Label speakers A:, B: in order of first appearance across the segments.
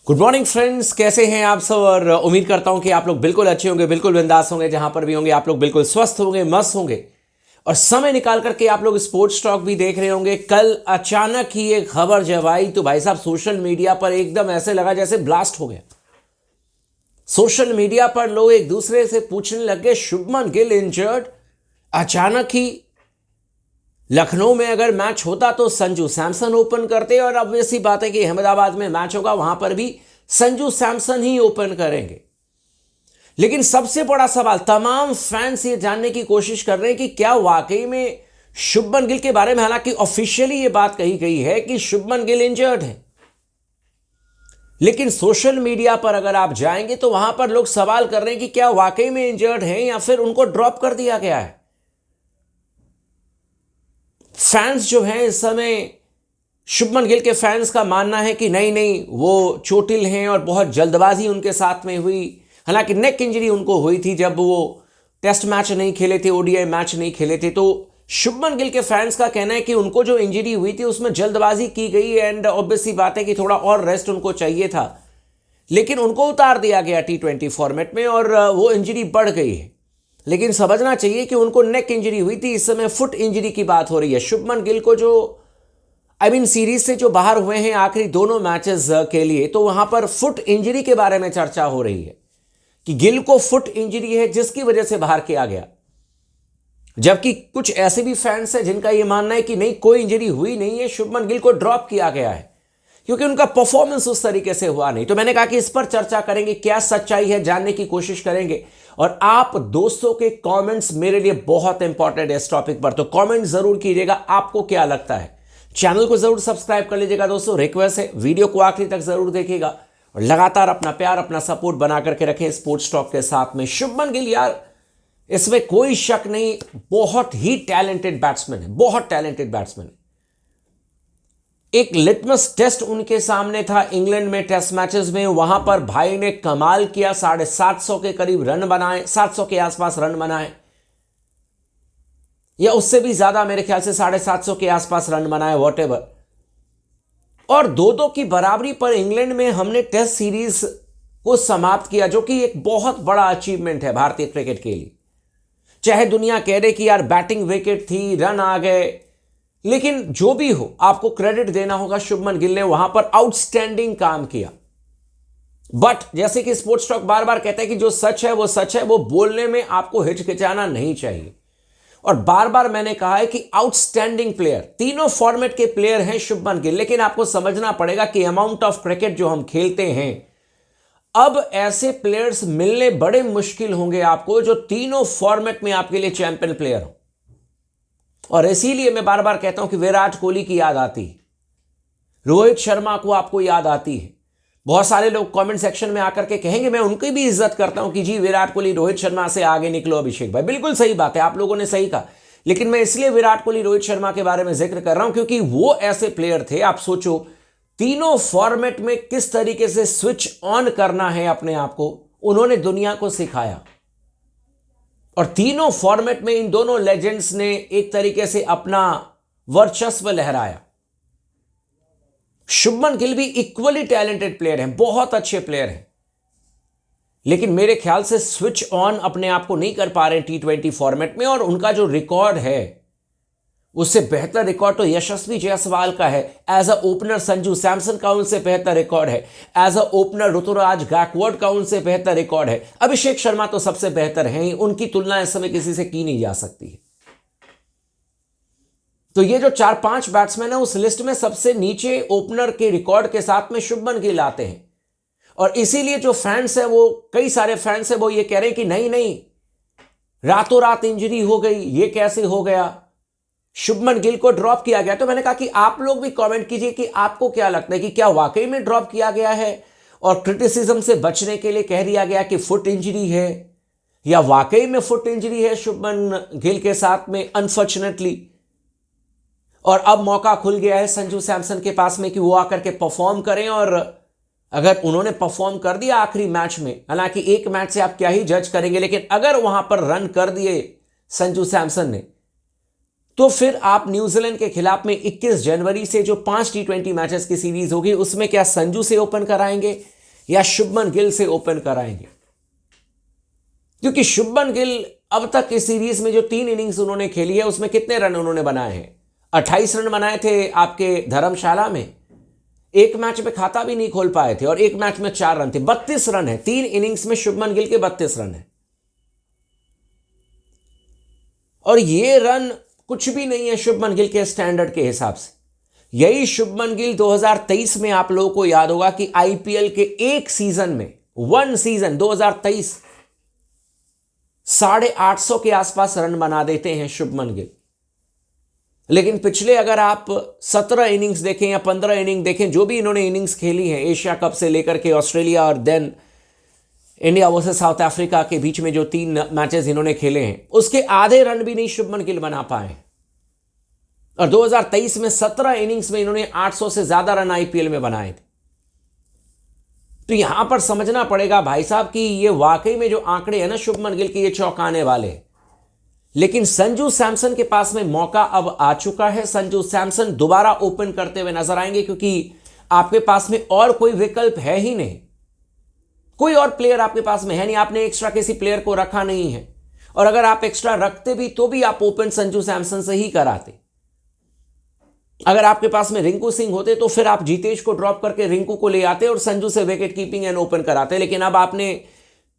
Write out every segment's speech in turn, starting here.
A: Good morning friends, कैसे हैं आप सब। और उम्मीद करता हूं कि आप लोग बिल्कुल अच्छे होंगे, बिल्कुल बिंदास होंगे, जहां पर भी होंगे आप लोग बिल्कुल स्वस्थ होंगे, मस्त होंगे और समय निकाल करके आप लोग स्पोर्ट्स टॉक भी देख रहे होंगे। कल अचानक ही एक खबर जब आई तो भाई साहब सोशल मीडिया पर एकदम ऐसे लगा जैसे ब्लास्ट हो गया। सोशल मीडिया पर लोग एक दूसरे से पूछने लगे शुभमन गिल इंजर्ड। अचानक ही लखनऊ में अगर मैच होता तो संजू सैमसन ओपन करते और अब ऐसी बात है कि अहमदाबाद में मैच होगा, वहां पर भी संजू सैमसन ही ओपन करेंगे। लेकिन सबसे बड़ा सवाल, तमाम फैंस ये जानने की कोशिश कर रहे हैं कि क्या वाकई में शुभमन गिल के बारे में, हालांकि ऑफिशियली ये बात कही गई है कि शुभमन गिल इंजर्ड है, लेकिन सोशल मीडिया पर अगर आप जाएंगे तो वहां पर लोग सवाल कर रहे हैं कि क्या वाकई में इंजर्ड है या फिर उनको ड्रॉप कर दिया गया है। फैंस जो हैं इस समय, शुभमन गिल के फैंस का मानना है कि नहीं नहीं वो चोटिल हैं और बहुत जल्दबाजी उनके साथ में हुई। हालांकि नेक इंजरी उनको हुई थी जब वो टेस्ट मैच नहीं खेले थे, ओडीआई मैच नहीं खेले थे। तो शुभमन गिल के फैंस का कहना है कि उनको जो इंजरी हुई थी उसमें जल्दबाजी की गई एंड ऑब्वियसली बात है कि थोड़ा और रेस्ट उनको चाहिए था, लेकिन उनको उतार दिया गया T20 फॉर्मेट में और वो इंजरी बढ़ गई है। लेकिन समझना चाहिए कि उनको नेक इंजरी हुई थी, इस समय फुट इंजरी की बात हो रही है। शुभमन गिल को जो सीरीज से जो बाहर हुए हैं आखिरी दोनों मैचेस के लिए, तो वहां पर फुट इंजरी के बारे में चर्चा हो रही है कि गिल को फुट इंजरी है जिसकी वजह से बाहर किया गया। जबकि कुछ ऐसे भी फैंस हैं जिनका यह मानना है कि नहीं, कोई इंजरी हुई नहीं है, शुभमन गिल को ड्रॉप किया गया है क्योंकि उनका परफॉर्मेंस उस तरीके से हुआ नहीं। तो मैंने कहा कि इस पर चर्चा करेंगे, क्या सच्चाई है जानने की कोशिश करेंगे। और आप दोस्तों के कमेंट्स मेरे लिए बहुत इंपॉर्टेंट है इस टॉपिक पर, तो कमेंट जरूर कीजिएगा, आपको क्या लगता है। चैनल को जरूर सब्सक्राइब कर लीजिएगा दोस्तों, रिक्वेस्ट है वीडियो को आखिरी तक जरूर देखिएगा और लगातार अपना प्यार, अपना सपोर्ट बना करके रखें स्पोर्ट्स टॉक के साथ में। शुभमन गिल यार, इसमें कोई शक नहीं, बहुत ही टैलेंटेड बैट्समैन है, बहुत टैलेंटेड बैट्समैन है। एक लिटमस टेस्ट उनके सामने था इंग्लैंड में टेस्ट मैचेस में, वहां पर भाई ने कमाल किया, 750 के करीब रन बनाए, 700 के आसपास रन बनाए या उससे भी ज्यादा, मेरे ख्याल से 750 के आसपास रन बनाए, वॉटेवर। और 2-2 की बराबरी पर इंग्लैंड में हमने टेस्ट सीरीज को समाप्त किया, जो कि एक बहुत बड़ा अचीवमेंट है भारतीय क्रिकेट के लिए। चाहे दुनिया कह दे कि यार बैटिंग विकेट थी, रन आ गए, लेकिन जो भी हो आपको क्रेडिट देना होगा, शुभमन गिल ने वहां पर आउटस्टैंडिंग काम किया। बट जैसे कि स्पोर्ट्स टॉक बार बार कहता है कि जो सच है वो सच है, वो बोलने में आपको हिचकिचाना नहीं चाहिए। और बार बार मैंने कहा है कि आउटस्टैंडिंग प्लेयर, तीनों फॉर्मेट के प्लेयर हैं शुभमन गिल, लेकिन आपको समझना पड़ेगा कि अमाउंट ऑफ क्रिकेट जो हम खेलते हैं, अब ऐसे प्लेयर्स मिलने बड़े मुश्किल होंगे आपको जो तीनों फॉर्मेट में आपके लिए चैंपियन प्लेयर हो। और इसीलिए मैं बार बार कहता हूं कि विराट कोहली की याद आती है, रोहित शर्मा को आपको याद आती है। बहुत सारे लोग कमेंट सेक्शन में आकर के कहेंगे, मैं उनकी भी इज्जत करता हूं कि जी विराट कोहली रोहित शर्मा से आगे निकलो अभिषेक भाई, बिल्कुल सही बात है, आप लोगों ने सही कहा। लेकिन मैं इसलिए विराट कोहली रोहित शर्मा के बारे में जिक्र कर रहा हूं क्योंकि वो ऐसे प्लेयर थे, आप सोचो तीनों फॉर्मेट में किस तरीके से स्विच ऑन करना है अपने आप को, उन्होंने दुनिया को सिखाया। और तीनों फॉर्मेट में इन दोनों लेजेंड्स ने एक तरीके से अपना वर्चस्व लहराया। शुभमन गिल भी इक्वली टैलेंटेड प्लेयर हैं, बहुत अच्छे प्लेयर हैं, लेकिन मेरे ख्याल से स्विच ऑन अपने आप को नहीं कर पा रहे T20 फॉर्मेट में। और उनका जो रिकॉर्ड है उससे बेहतर रिकॉर्ड तो यशस्वी जायसवाल का है, as a opener Sanju Samson का उनसे बेहतर रिकॉर्ड है, as a opener Ruturaj Gaikwad का उनसे बेहतर रिकॉर्ड है, अभिषेक शर्मा तो सबसे बेहतर हैं ही, उनकी तुलना इस समय किसी से की नहीं जा सकती है। तो ये जो 4-5 बैट्समैन है उस लिस्ट में सबसे नीचे ओपनर के रिकॉर्ड के साथ में शुभमन गिल आते हैं। और इसीलिए जो फैंस है, वो कई सारे फैंस है, वो ये कह रहे हैं कि नहीं नहीं, रातों रात इंजरी हो गई, ये कैसे हो गया, शुभमन गिल को ड्रॉप किया गया। तो मैंने कहा कि आप लोग भी कमेंट कीजिए कि आपको क्या लगता है कि क्या वाकई में ड्रॉप किया गया है और क्रिटिसिज्म से बचने के लिए कह दिया गया कि फुट इंजरी है, या वाकई में फुट इंजरी है शुभमन गिल के साथ में अनफॉर्चुनेटली। और अब मौका खुल गया है संजू सैमसन के पास में कि वो आकर के परफॉर्म करें। और अगर उन्होंने परफॉर्म कर दिया आखिरी मैच में, हालांकि एक मैच से आप क्या ही जज करेंगे, लेकिन अगर वहां पर रन कर दिए संजू सैमसन ने, तो फिर आप न्यूजीलैंड के खिलाफ में 21 जनवरी से जो 5 T20 मैचेस की सीरीज होगी उसमें क्या संजू से ओपन कराएंगे या शुभमन गिल से ओपन कराएंगे? क्योंकि शुभमन गिल अब तक इस सीरीज में जो 3 इनिंग्स उन्होंने खेली है उसमें कितने रन उन्होंने बनाए हैं? 28 रन बनाए थे आपके धर्मशाला में, एक मैच में खाता भी नहीं खोल पाए थे और एक मैच में 4 रन थे। 32 रन है 3 इनिंग्स में शुभमन गिल के 32 रन है। और ये रन कुछ भी नहीं है शुभमन गिल के स्टैंडर्ड के हिसाब से। यही शुभमन गिल 2023 में आप लोगों को याद होगा कि आईपीएल के एक सीजन में, 1 सीजन 2023, 850 के आसपास रन बना देते हैं शुभमन गिल। लेकिन पिछले अगर आप 17 इनिंग्स देखें या 15 इनिंग देखें, जो भी इन्होंने इनिंग्स खेली हैं एशिया कप से लेकर के ऑस्ट्रेलिया और then India versus South Africa के बीच में जो 3 मैचेस इन्होंने खेले हैं, उसके आधे रन भी नहीं शुभमन गिल बना पाए। और 2023 में 17 इनिंग्स में इन्होंने 800 से ज्यादा रन आईपीएल में बनाए थे। तो यहां पर समझना पड़ेगा भाई साहब कि ये वाकई में जो आंकड़े हैं ना शुभमन गिल के, ये चौंकाने वाले हैं। लेकिन संजू सैमसन के पास में मौका अब आ चुका है। संजू सैमसन दोबारा ओपन करते हुए नजर आएंगे क्योंकि आपके पास में और कोई विकल्प है ही नहीं, कोई और प्लेयर आपके पास में है नहीं। आपने एक्स्ट्रा किसी प्लेयर को रखा नहीं है, और अगर आप एक्स्ट्रा रखते भी तो भी आप ओपन संजू सैमसन से ही कराते। अगर आपके पास में रिंकू सिंह होते तो फिर आप जीतेश को ड्रॉप करके रिंकू को ले आते और संजू से विकेट कीपिंग एंड ओपन कराते। लेकिन अब आपने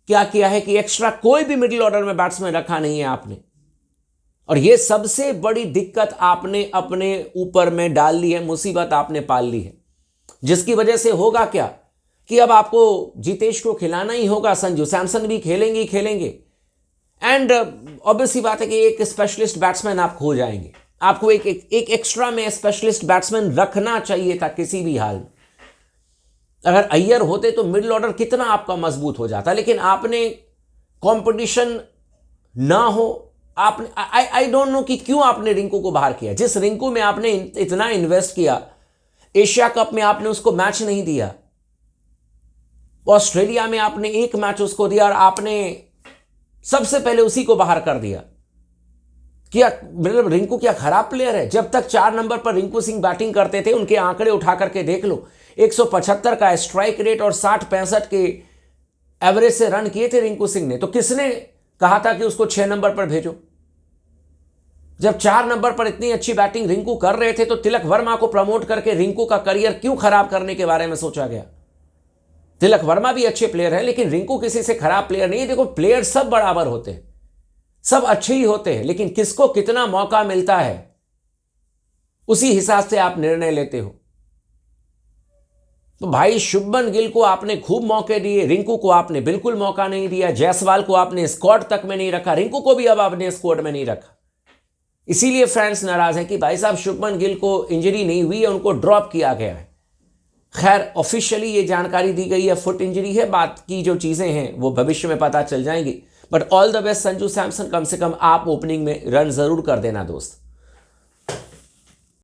A: क्या किया है कि एक्स्ट्रा कोई भी मिडिल ऑर्डर में बैट्समैन रखा नहीं है आपने, और यह सबसे बड़ी दिक्कत आपने अपने ऊपर में डाल ली है, मुसीबत आपने पाल ली है। जिसकी वजह से होगा क्या कि अब आपको जीतेश को खिलाना ही होगा, संजू सैमसन भी खेलेंगे ही खेलेंगे, एंड ऑब्वियसली बात है कि एक स्पेशलिस्ट बैट्समैन आप खो जाएंगे। आपको एक एक्स्ट्रा में स्पेशलिस्ट बैट्समैन रखना चाहिए था किसी भी हाल में। अगर अय्यर होते तो मिडिल ऑर्डर कितना आपका मजबूत हो जाता, लेकिन आपने कंपटीशन ना हो, आपने आई डोंट नो कि क्यों आपने रिंकू को बाहर किया। जिस रिंकू में आपने इतना इन्वेस्ट किया, एशिया कप में आपने उसको मैच नहीं दिया, ऑस्ट्रेलिया में आपने एक मैच उसको दिया और आपने सबसे पहले उसी को बाहर कर दिया। क्या मतलब रिंकू क्या खराब प्लेयर है? जब तक 4 नंबर पर रिंकू सिंह बैटिंग करते थे, उनके आंकड़े उठा करके देख लो, 175 का स्ट्राइक रेट और 60-65 के एवरेज से रन किए थे रिंकू सिंह ने। तो किसने कहा था कि उसको 6 नंबर पर भेजो? जब 4 नंबर पर इतनी अच्छी बैटिंग रिंकू कर रहे थे तो तिलक वर्मा को प्रमोट करके रिंकू का करियर क्यों खराब करने के बारे में सोचा गया? तिलक वर्मा भी अच्छे प्लेयर हैं, लेकिन रिंकू किसी से खराब प्लेयर नहीं है। देखो, प्लेयर सब बराबर होते हैं, सब अच्छे ही होते हैं, लेकिन किसको कितना मौका मिलता है उसी हिसाब से आप निर्णय लेते हो। तो भाई शुभमन गिल को आपने खूब मौके दिए, रिंकू को आपने बिल्कुल मौका नहीं दिया, जायसवाल को आपने स्क्वाड तक में नहीं रखा, रिंकू को भी अब आपने स्क्वाड में नहीं रखा। इसीलिए फैंस नाराज हैं कि भाई साहब शुभमन गिल को इंजरी नहीं हुई है, उनको ड्रॉप किया गया है। खैर ऑफिशियली ये जानकारी दी गई है फुट इंजरी है, बात की जो चीजें हैं वो भविष्य में पता चल जाएंगी। But all the best Sanju Samson, कम से कम आप ओपनिंग में रन जरूर कर देना दोस्त।